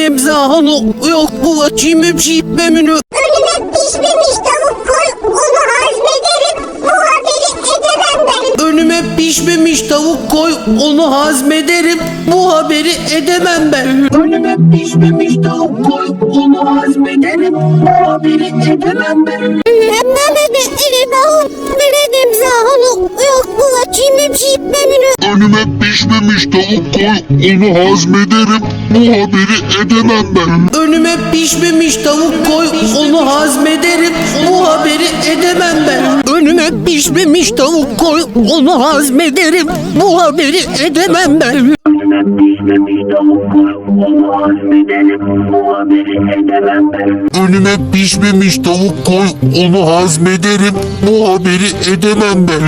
Verelim zahanu yok bu açayım şişmemini. Önüme pişmemiş tavuk koy, onu hazmederim. Bu haberi edemem ben. Önüme pişmemiş tavuk koy onu hazmederim. Bu haberi edemem ben. Önüme pişmemiş tavuk koy onu hazmederim. Bu haberi edemem ben. Verelim zahanu yok bu açayım şişmemini. Önüme pişmemiş tavuk koy, onu hazmederim. Bu haberi edemem ben. Önüme pişmemiş tavuk koy onu hazmederim. Bu haberi edemem ben. Önüme pişmemiş tavuk koy onu hazmederim. Bu haberi edemem ben. Önüme pişmemiş tavuk koy onu hazmederim. Bu haberi edemem ben. Önüme pişmemiş tavuk koy, onu hazmederim. Bu haberi edemem ben.